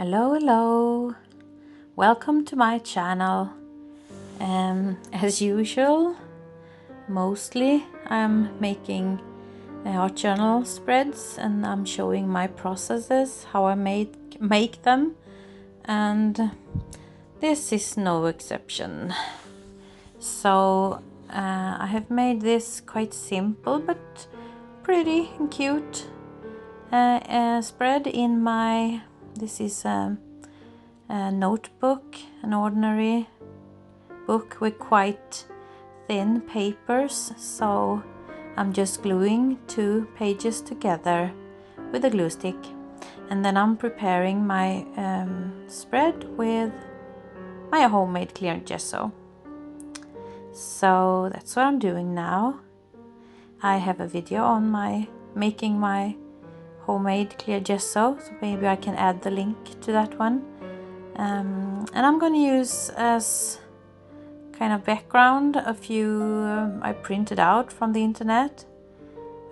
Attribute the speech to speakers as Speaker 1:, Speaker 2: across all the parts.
Speaker 1: Hello, welcome to my channel. As usual, mostly I'm making art journal spreads and I'm showing my processes, how I make them, and this is no exception. So I have made this quite simple but pretty and cute spread in my, this is a notebook, an ordinary book with quite thin papers, so I'm just gluing 2 pages together with a glue stick, and then I'm preparing my spread with my homemade clear gesso. So that's what I'm doing now. I have a video on making my homemade clear gesso, so maybe I can add the link to that one. And I'm going to use as kind of background a few I printed out from the internet,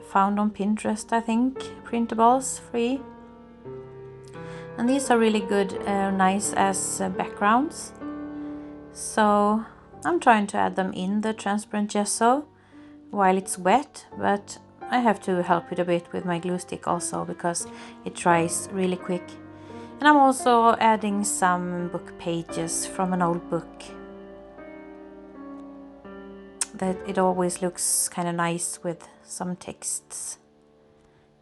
Speaker 1: found on Pinterest, I think, printables, free. And these are really good, nice as backgrounds. So I'm trying to add them in the transparent gesso while it's wet, but I have to help it a bit with my glue stick also because it dries really quick. And I'm also adding some book pages from an old book. That it always looks kind of nice with some texts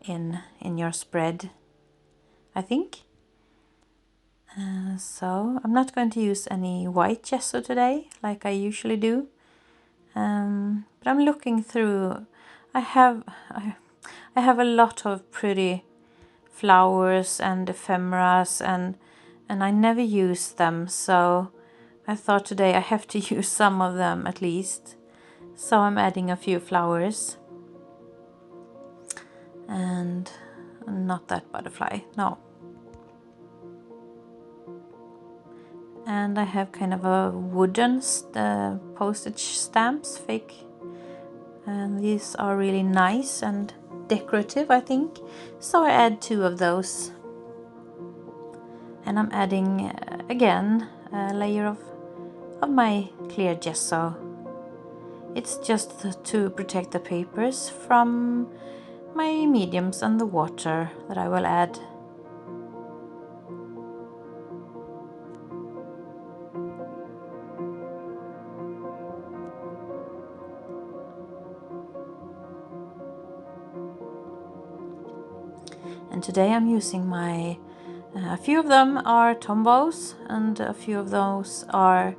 Speaker 1: in your spread, I think. So I'm not going to use any white gesso today like I usually do, but I'm looking through. I have a lot of pretty flowers and ephemeras, and I never use them, so I thought today I have to use some of them at least. So I'm adding a few flowers, and not that butterfly, no. And I have kind of a wooden postage stamps, fake, and these are really nice and decorative, I think. So I add 2 of those, and I'm adding again a layer of my clear gesso. It's just to protect the papers from my mediums and the water that I will add. And today I'm using my, a few of them are Tombows, and a few of those are,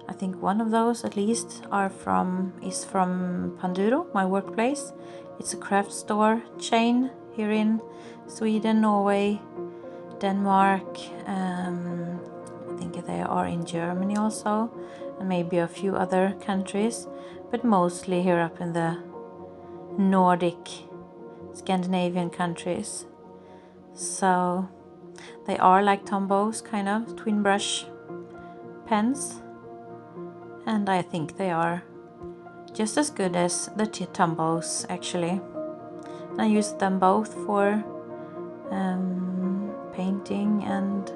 Speaker 1: I think one of those at least is from Panduro, my workplace. It's a craft store chain here in Sweden, Norway, Denmark. I think they are in Germany also, and maybe a few other countries, but mostly here up in the Nordic, Scandinavian countries. So they are like Tombows, kind of twin brush pens, and I think they are just as good as the Tombows actually. And I use them both for painting and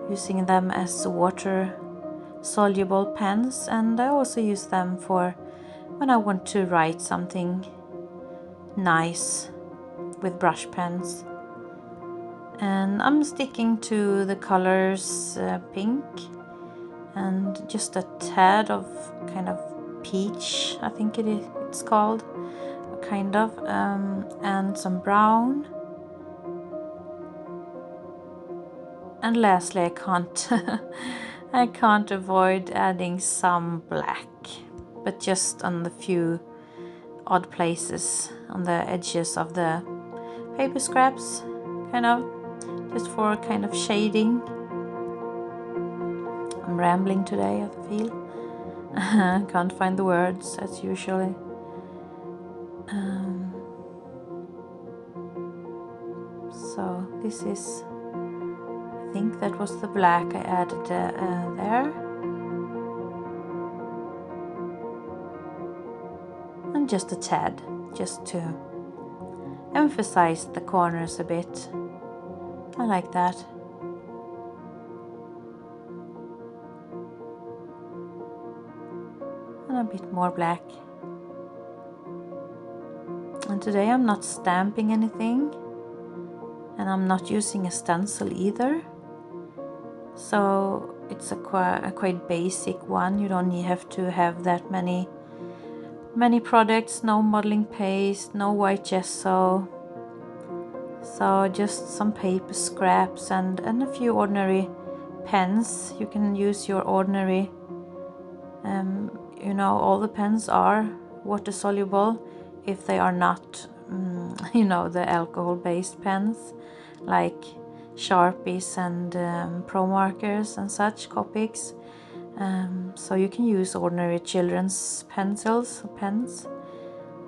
Speaker 1: using them as water soluble pens, and I also use them for when I want to write something nice with brush pens. And I'm sticking to the colors pink and just a tad of kind of peach, I think it's called, kind of, and some brown. And lastly, I can't avoid adding some black, but just on the few odd places on the edges of the paper scraps, kind of, just for kind of shading. I'm rambling today, I feel. Can't find the words as usually. So this is, I think that was the black I added there. And just a tad, just to emphasize the corners a bit. I like that. a bit more black. And today I'm not stamping anything, and I'm not using a stencil either. So it's a quite basic one. You don't have to have that many products, no modeling paste, no white gesso. So just some paper scraps and a few ordinary pens. You can use your ordinary, all the pens are water soluble if they are not, the alcohol based pens like Sharpies and Pro Markers and such, Copics. So you can use ordinary children's pens.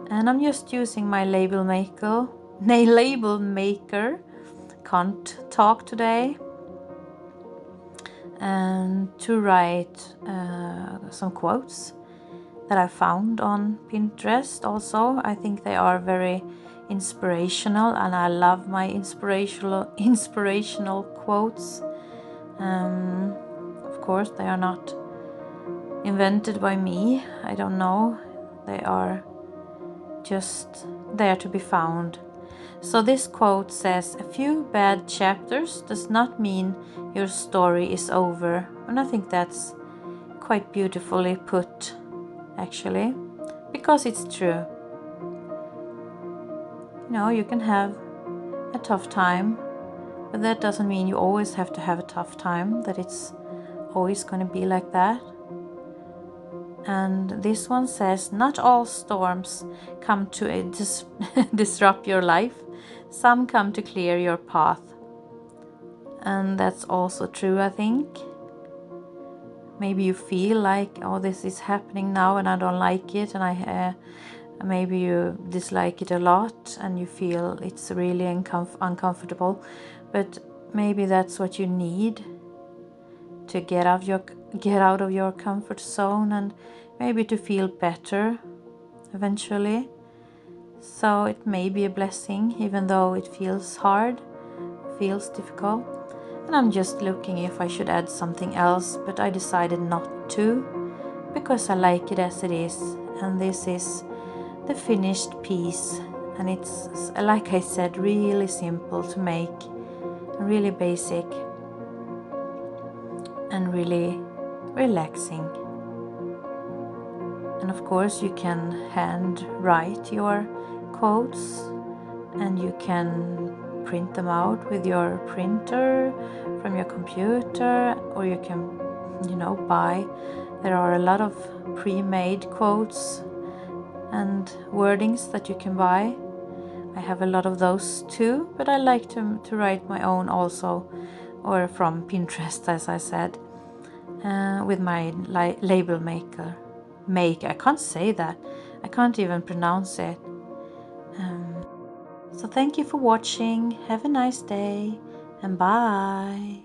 Speaker 1: And I'm just using my label maker. Can't talk today. And to write some quotes that I found on Pinterest also. I think they are very inspirational, and I love my inspirational quotes. Of course, they are not invented by me. I don't know. They are just there to be found. So this quote says, "A few bad chapters does not mean your story is over." And I think that's quite beautifully put, actually, because it's true. You can have a tough time, but that doesn't mean you always have to have a tough time, that it's always going to be like that. And this one says, "Not all storms come to disrupt your life. Some come to clear your path." And that's also true, I think. Maybe you feel like, oh, this is happening now and I don't like it, and maybe you dislike it a lot and you feel it's really uncomfortable. But maybe that's what you need to get out of your comfort zone, and maybe to feel better eventually. So it may be a blessing, even though it feels hard, feels difficult. And I'm just looking if I should add something else, but I decided not to, because I like it as it is. And this is the finished piece, and it's, like I said, really simple to make, really basic, and really relaxing. And of course you can hand write your quotes, and you can print them out with your printer from your computer, or you can buy. There are a lot of pre-made quotes and wordings that you can buy. I have a lot of those too, but I like to write my own also, or from Pinterest, as I said, with my label maker. I can't say that. I can't even pronounce it. So thank you for watching. Have a nice day, and bye.